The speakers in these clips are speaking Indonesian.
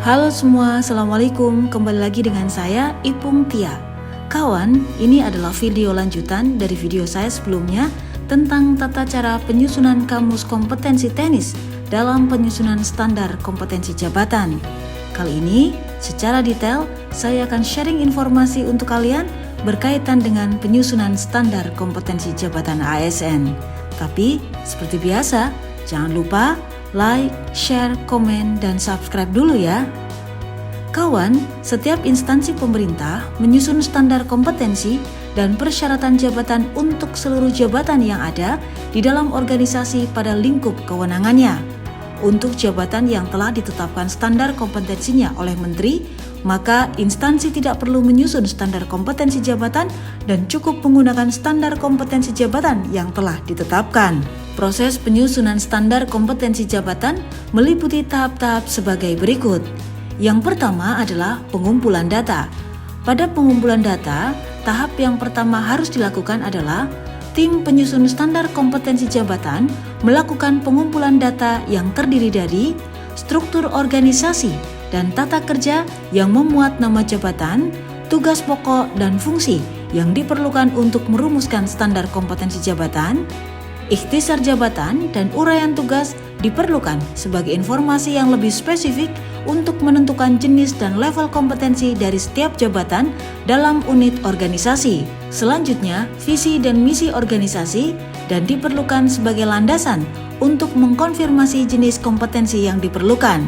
Halo semua, Assalamualaikum. Kembali lagi dengan saya, Ipung Tia. Kawan, ini adalah video lanjutan dari video saya sebelumnya tentang tata cara penyusunan kamus kompetensi teknis dalam penyusunan standar kompetensi jabatan. Kali ini, secara detail, saya akan sharing informasi untuk kalian berkaitan dengan penyusunan standar kompetensi jabatan ASN. Tapi, seperti biasa, jangan lupa like, share, komen, dan subscribe dulu ya. Kawan, setiap instansi pemerintah menyusun standar kompetensi dan persyaratan jabatan untuk seluruh jabatan yang ada di dalam organisasi pada lingkup kewenangannya. Untuk jabatan yang telah ditetapkan standar kompetensinya oleh menteri, maka instansi tidak perlu menyusun standar kompetensi jabatan dan cukup menggunakan standar kompetensi jabatan yang telah ditetapkan. Proses penyusunan standar kompetensi jabatan meliputi tahap-tahap sebagai berikut. Yang pertama adalah pengumpulan data. Pada pengumpulan data, tahap yang pertama harus dilakukan adalah tim penyusun standar kompetensi jabatan melakukan pengumpulan data yang terdiri dari struktur organisasi dan tata kerja yang memuat nama jabatan, tugas pokok dan fungsi yang diperlukan untuk merumuskan standar kompetensi jabatan, ikhtisar jabatan dan uraian tugas diperlukan sebagai informasi yang lebih spesifik untuk menentukan jenis dan level kompetensi dari setiap jabatan dalam unit organisasi. Selanjutnya, visi dan misi organisasi dan diperlukan sebagai landasan untuk mengkonfirmasi jenis kompetensi yang diperlukan.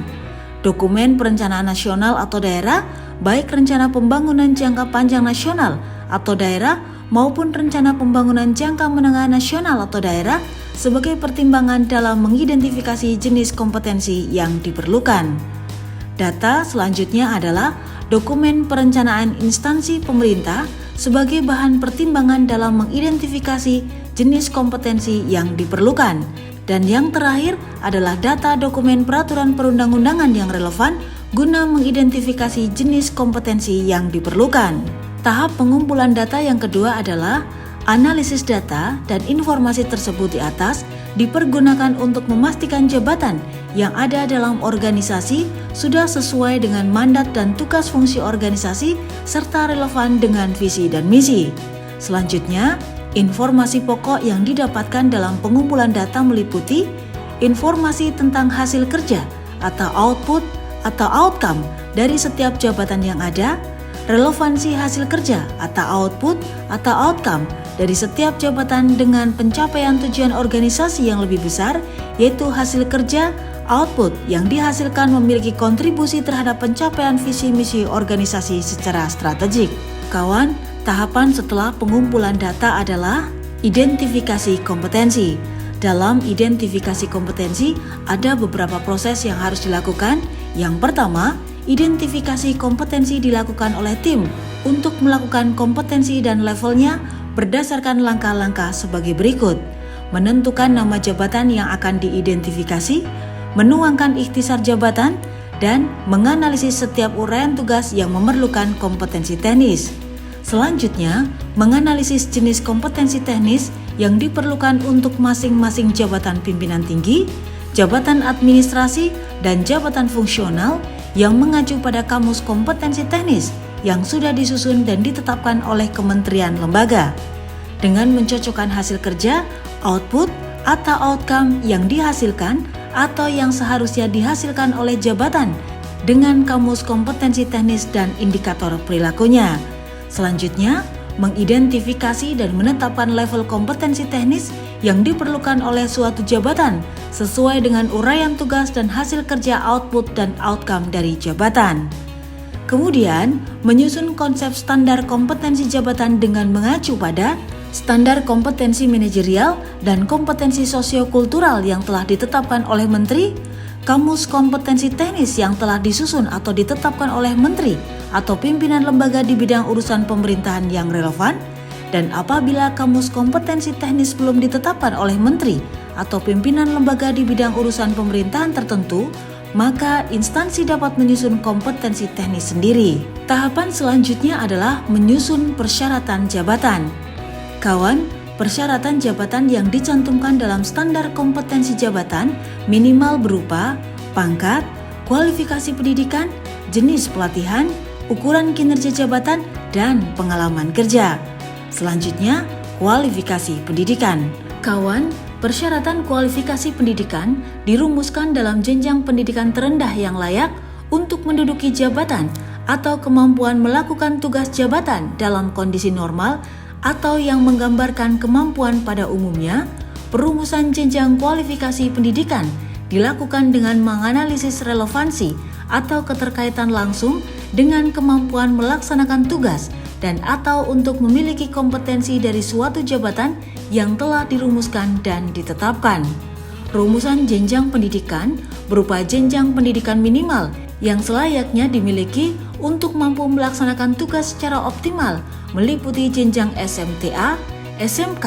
Dokumen perencanaan nasional atau daerah, baik rencana pembangunan jangka panjang nasional atau daerah maupun rencana pembangunan jangka menengah nasional atau daerah sebagai pertimbangan dalam mengidentifikasi jenis kompetensi yang diperlukan. Data selanjutnya adalah dokumen perencanaan instansi pemerintah sebagai bahan pertimbangan dalam mengidentifikasi jenis kompetensi yang diperlukan. Dan yang terakhir adalah data dokumen peraturan perundang-undangan yang relevan guna mengidentifikasi jenis kompetensi yang diperlukan. Tahap pengumpulan data yang kedua adalah analisis data dan informasi tersebut di atas dipergunakan untuk memastikan jabatan yang ada dalam organisasi sudah sesuai dengan mandat dan tugas fungsi organisasi serta relevan dengan visi dan misi. Selanjutnya, informasi pokok yang didapatkan dalam pengumpulan data meliputi informasi tentang hasil kerja atau output atau outcome dari setiap jabatan yang ada, relevansi hasil kerja atau output atau outcome dari setiap jabatan dengan pencapaian tujuan organisasi yang lebih besar, yaitu hasil kerja output yang dihasilkan memiliki kontribusi terhadap pencapaian visi misi organisasi secara strategik. Kawan, tahapan setelah pengumpulan data adalah identifikasi kompetensi. Dalam identifikasi kompetensi, ada beberapa proses yang harus dilakukan. Yang pertama, identifikasi kompetensi dilakukan oleh tim untuk melakukan kompetensi dan levelnya berdasarkan langkah-langkah sebagai berikut. Menentukan nama jabatan yang akan diidentifikasi, menuangkan ikhtisar jabatan, dan menganalisis setiap uraian tugas yang memerlukan kompetensi teknis. Selanjutnya, menganalisis jenis kompetensi teknis yang diperlukan untuk masing-masing jabatan pimpinan tinggi, jabatan administrasi, dan jabatan fungsional yang mengacu pada kamus kompetensi teknis yang sudah disusun dan ditetapkan oleh kementerian lembaga. Dengan mencocokkan hasil kerja, output, atau outcome yang dihasilkan atau yang seharusnya dihasilkan oleh jabatan dengan kamus kompetensi teknis dan indikator perilakunya. Selanjutnya, mengidentifikasi dan menetapkan level kompetensi teknis yang diperlukan oleh suatu jabatan sesuai dengan uraian tugas dan hasil kerja output dan outcome dari jabatan. Kemudian, menyusun konsep standar kompetensi jabatan dengan mengacu pada standar kompetensi manajerial dan kompetensi sosiokultural yang telah ditetapkan oleh menteri, kamus kompetensi teknis yang telah disusun atau ditetapkan oleh menteri atau pimpinan lembaga di bidang urusan pemerintahan yang relevan, dan apabila kamus kompetensi teknis belum ditetapkan oleh menteri atau pimpinan lembaga di bidang urusan pemerintahan tertentu, maka instansi dapat menyusun kompetensi teknis sendiri. Tahapan selanjutnya adalah menyusun persyaratan jabatan. Kawan, persyaratan jabatan yang dicantumkan dalam standar kompetensi jabatan minimal berupa pangkat, kualifikasi pendidikan, jenis pelatihan, ukuran kinerja jabatan, dan pengalaman kerja. Selanjutnya, kualifikasi pendidikan. Kawan, persyaratan kualifikasi pendidikan dirumuskan dalam jenjang pendidikan terendah yang layak untuk menduduki jabatan atau kemampuan melakukan tugas jabatan dalam kondisi normal atau yang menggambarkan kemampuan pada umumnya. Perumusan jenjang kualifikasi pendidikan dilakukan dengan menganalisis relevansi atau keterkaitan langsung dengan kemampuan melaksanakan tugas dan atau untuk memiliki kompetensi dari suatu jabatan yang telah dirumuskan dan ditetapkan. Rumusan jenjang pendidikan berupa jenjang pendidikan minimal yang selayaknya dimiliki untuk mampu melaksanakan tugas secara optimal meliputi jenjang SMTA, SMK,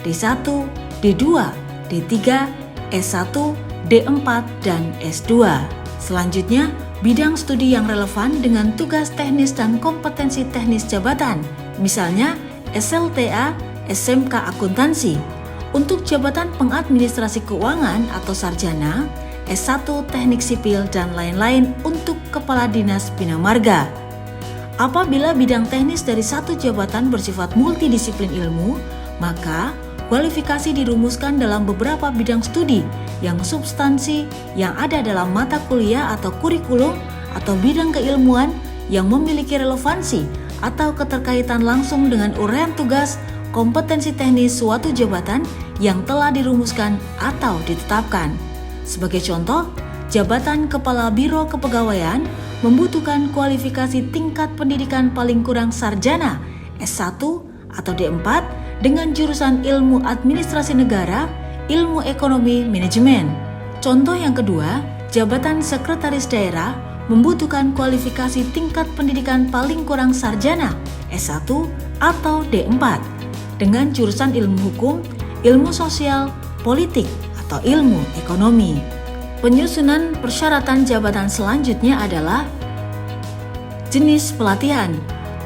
D1, D2, D3, S1, D4, dan S2. Selanjutnya, bidang studi yang relevan dengan tugas teknis dan kompetensi teknis jabatan, misalnya SLTA, SMK Akuntansi. Untuk jabatan pengadministrasi keuangan atau sarjana, S1 Teknik Sipil, dan lain-lain untuk Kepala Dinas Bina Marga. Apabila bidang teknis dari satu jabatan bersifat multidisiplin ilmu, maka kualifikasi dirumuskan dalam beberapa bidang studi yang substansi yang ada dalam mata kuliah atau kurikulum atau bidang keilmuan yang memiliki relevansi atau keterkaitan langsung dengan uraian tugas, kompetensi teknis suatu jabatan yang telah dirumuskan atau ditetapkan. Sebagai contoh, jabatan Kepala Biro Kepegawaian membutuhkan kualifikasi tingkat pendidikan paling kurang sarjana S1 atau D4 dengan jurusan ilmu administrasi negara, ilmu ekonomi manajemen. Contoh yang kedua, jabatan sekretaris daerah membutuhkan kualifikasi tingkat pendidikan paling kurang sarjana S1 atau D4 dengan jurusan ilmu hukum, ilmu sosial, politik, atau ilmu ekonomi. Penyusunan persyaratan jabatan selanjutnya adalah jenis pelatihan.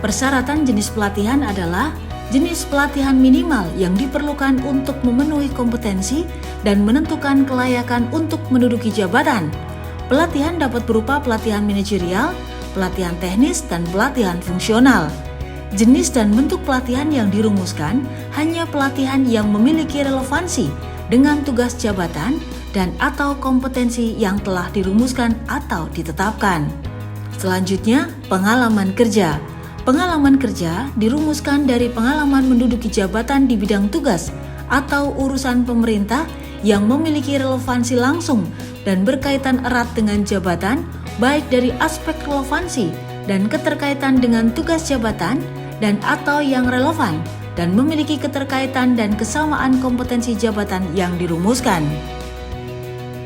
Persyaratan jenis pelatihan adalah jenis pelatihan minimal yang diperlukan untuk memenuhi kompetensi dan menentukan kelayakan untuk menduduki jabatan. Pelatihan dapat berupa pelatihan manajerial, pelatihan teknis, dan pelatihan fungsional. Jenis dan bentuk pelatihan yang dirumuskan hanya pelatihan yang memiliki relevansi dengan tugas jabatan dan atau kompetensi yang telah dirumuskan atau ditetapkan. Selanjutnya, pengalaman kerja. Pengalaman kerja dirumuskan dari pengalaman menduduki jabatan di bidang tugas atau urusan pemerintah yang memiliki relevansi langsung dan berkaitan erat dengan jabatan, baik dari aspek relevansi dan keterkaitan dengan tugas jabatan dan atau yang relevan dan memiliki keterkaitan dan kesamaan kompetensi jabatan yang dirumuskan.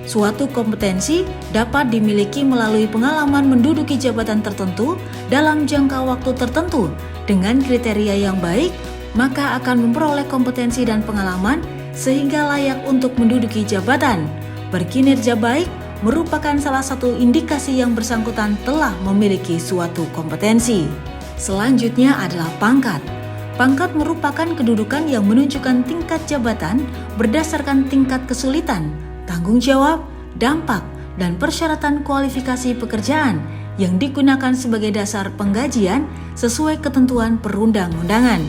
Suatu kompetensi dapat dimiliki melalui pengalaman menduduki jabatan tertentu dalam jangka waktu tertentu dengan kriteria yang baik, maka akan memperoleh kompetensi dan pengalaman sehingga layak untuk menduduki jabatan. Berkinerja baik merupakan salah satu indikasi yang bersangkutan telah memiliki suatu kompetensi. Selanjutnya adalah pangkat. Pangkat merupakan kedudukan yang menunjukkan tingkat jabatan berdasarkan tingkat kesulitan, tanggung jawab, dampak, dan persyaratan kualifikasi pekerjaan yang digunakan sebagai dasar penggajian sesuai ketentuan perundang-undangan.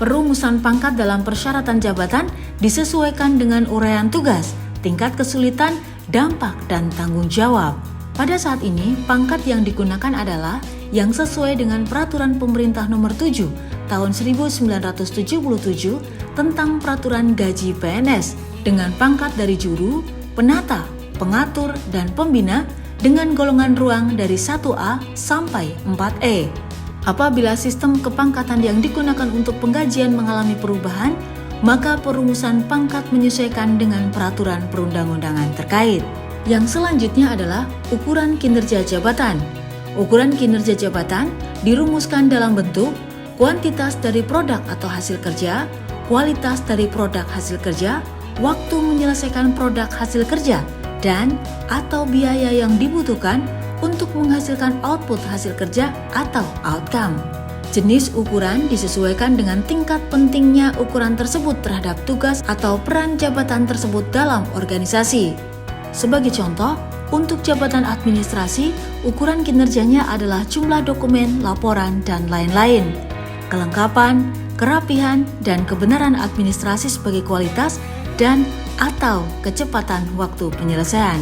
Perumusan pangkat dalam persyaratan jabatan disesuaikan dengan uraian tugas, tingkat kesulitan, dampak, dan tanggung jawab. Pada saat ini, pangkat yang digunakan adalah yang sesuai dengan Peraturan Pemerintah Nomor 7 Tahun 1977 tentang Peraturan Gaji PNS dengan pangkat dari juru, penata, pengatur, dan pembina dengan golongan ruang dari 1A sampai 4E. Apabila sistem kepangkatan yang digunakan untuk penggajian mengalami perubahan, maka perumusan pangkat menyesuaikan dengan peraturan perundang-undangan terkait. Yang selanjutnya adalah ukuran kinerja jabatan. Ukuran kinerja jabatan dirumuskan dalam bentuk kuantitas dari produk atau hasil kerja, kualitas dari produk hasil kerja, waktu menyelesaikan produk hasil kerja, dan atau biaya yang dibutuhkan untuk menghasilkan output hasil kerja atau outcome. Jenis ukuran disesuaikan dengan tingkat pentingnya ukuran tersebut terhadap tugas atau peran jabatan tersebut dalam organisasi. Sebagai contoh, Untuk jabatan administrasi, ukuran kinerjanya adalah jumlah dokumen, laporan, dan lain-lain. Kelengkapan, kerapihan, dan kebenaran administrasi sebagai kualitas dan atau kecepatan waktu penyelesaian.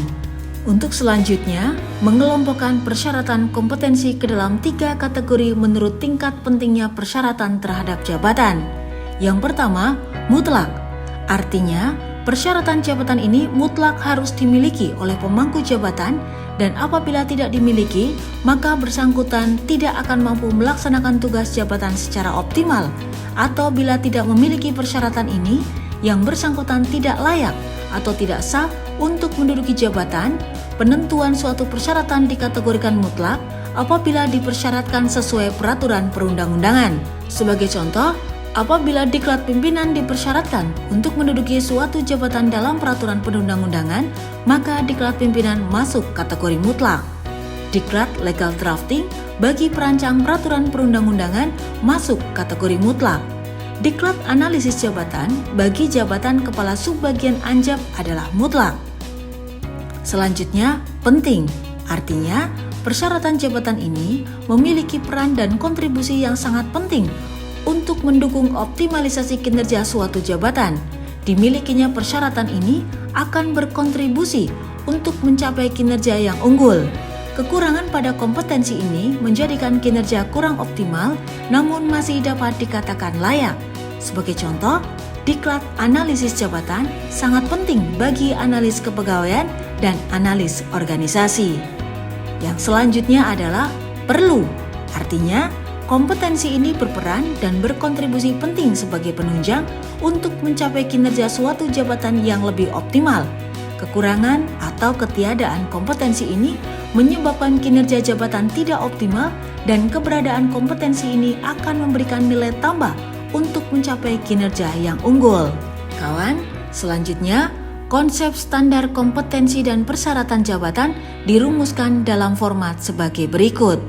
Untuk selanjutnya, mengelompokkan persyaratan kompetensi ke dalam 3 kategori menurut tingkat pentingnya persyaratan terhadap jabatan. Yang pertama, mutlak. Artinya, persyaratan jabatan ini mutlak harus dimiliki oleh pemangku jabatan dan apabila tidak dimiliki, maka bersangkutan tidak akan mampu melaksanakan tugas jabatan secara optimal. Atau bila tidak memiliki persyaratan ini, yang bersangkutan tidak layak atau tidak sah untuk menduduki jabatan. Penentuan suatu persyaratan dikategorikan mutlak apabila dipersyaratkan sesuai peraturan perundang-undangan. Sebagai contoh, apabila diklat pimpinan dipersyaratkan untuk menduduki suatu jabatan dalam peraturan perundang-undangan, maka diklat pimpinan masuk kategori mutlak. Diklat legal drafting bagi perancang peraturan perundang-undangan masuk kategori mutlak. Diklat analisis jabatan bagi jabatan kepala subbagian anjab adalah mutlak. Selanjutnya, penting. Artinya, persyaratan jabatan ini memiliki peran dan kontribusi yang sangat penting untuk mendukung optimalisasi kinerja suatu jabatan. Dimilikinya persyaratan ini akan berkontribusi untuk mencapai kinerja yang unggul. Kekurangan pada kompetensi ini menjadikan kinerja kurang optimal, namun masih dapat dikatakan layak. Sebagai contoh, diklat analisis jabatan sangat penting bagi analis kepegawaian dan analis organisasi. Yang selanjutnya adalah perlu. Artinya, kompetensi ini berperan dan berkontribusi penting sebagai penunjang untuk mencapai kinerja suatu jabatan yang lebih optimal. Kekurangan atau ketiadaan kompetensi ini menyebabkan kinerja jabatan tidak optimal dan keberadaan kompetensi ini akan memberikan nilai tambah untuk mencapai kinerja yang unggul. Kawan, selanjutnya konsep standar kompetensi dan persyaratan jabatan dirumuskan dalam format sebagai berikut.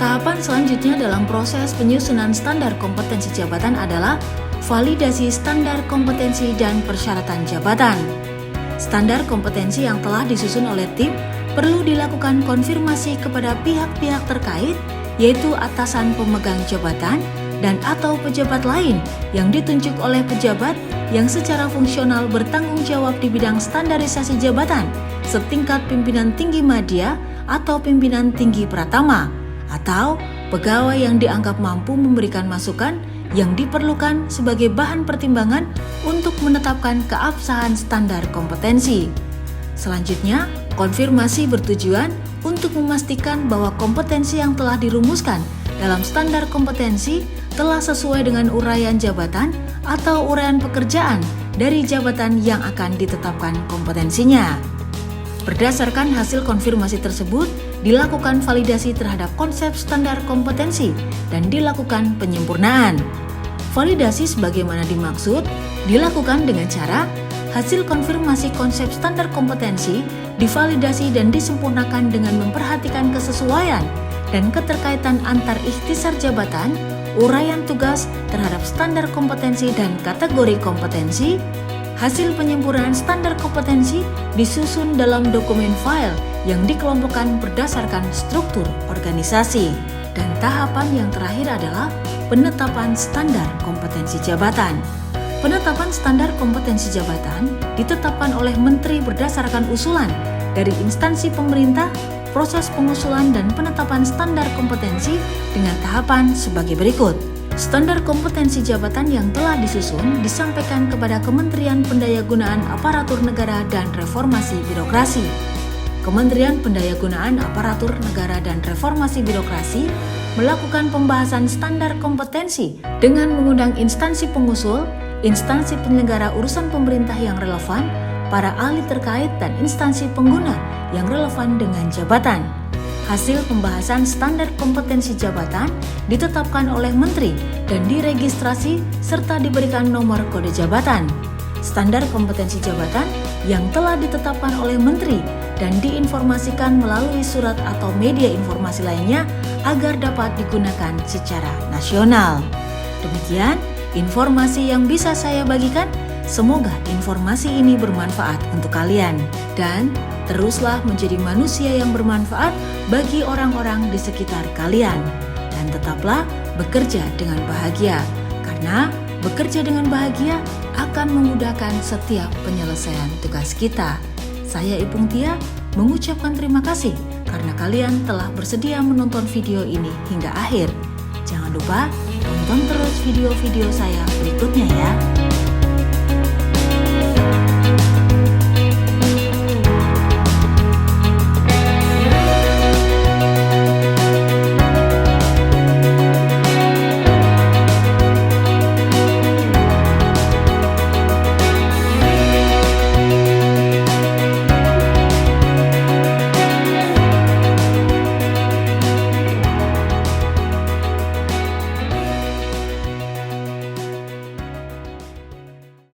Tahapan selanjutnya dalam proses penyusunan standar kompetensi jabatan adalah validasi standar kompetensi dan persyaratan jabatan. Standar kompetensi yang telah disusun oleh tim perlu dilakukan konfirmasi kepada pihak-pihak terkait, yaitu atasan pemegang jabatan dan atau pejabat lain yang ditunjuk oleh pejabat yang secara fungsional bertanggung jawab di bidang standarisasi jabatan, setingkat pimpinan tinggi madya atau pimpinan tinggi pratama, atau pegawai yang dianggap mampu memberikan masukan yang diperlukan sebagai bahan pertimbangan untuk menetapkan keabsahan standar kompetensi. Selanjutnya, konfirmasi bertujuan untuk memastikan bahwa kompetensi yang telah dirumuskan dalam standar kompetensi telah sesuai dengan uraian jabatan atau uraian pekerjaan dari jabatan yang akan ditetapkan kompetensinya. Berdasarkan hasil konfirmasi tersebut, dilakukan validasi terhadap konsep standar kompetensi dan dilakukan penyempurnaan. Validasi sebagaimana dimaksud dilakukan dengan cara hasil konfirmasi konsep standar kompetensi divalidasi dan disempurnakan dengan memperhatikan kesesuaian dan keterkaitan antar ikhtisar jabatan, uraian tugas terhadap standar kompetensi dan kategori kompetensi. Hasil penyempurnaan standar kompetensi disusun dalam dokumen file yang dikelompokkan berdasarkan struktur organisasi. Dan tahapan yang terakhir adalah penetapan standar kompetensi jabatan. Penetapan standar kompetensi jabatan ditetapkan oleh Menteri berdasarkan usulan dari instansi pemerintah. Proses pengusulan dan penetapan standar kompetensi dengan tahapan sebagai berikut. Standar kompetensi jabatan yang telah disusun disampaikan kepada Kementerian Pendayagunaan Aparatur Negara dan Reformasi Birokrasi. Kementerian Pendayagunaan Aparatur Negara dan Reformasi Birokrasi melakukan pembahasan standar kompetensi dengan mengundang instansi pengusul, instansi penyelenggara urusan pemerintah yang relevan, para ahli terkait dan instansi pengguna yang relevan dengan jabatan. Hasil pembahasan standar kompetensi jabatan ditetapkan oleh Menteri dan diregistrasi serta diberikan nomor kode jabatan. Standar kompetensi jabatan yang telah ditetapkan oleh Menteri dan diinformasikan melalui surat atau media informasi lainnya agar dapat digunakan secara nasional. Demikian informasi yang bisa saya bagikan. Semoga informasi ini bermanfaat untuk kalian dan teruslah menjadi manusia yang bermanfaat bagi orang-orang di sekitar kalian. Dan tetaplah bekerja dengan bahagia, karena bekerja dengan bahagia akan memudahkan setiap penyelesaian tugas kita. Saya Ipung Tia mengucapkan terima kasih karena kalian telah bersedia menonton video ini hingga akhir. Jangan lupa tonton terus video-video saya berikutnya ya.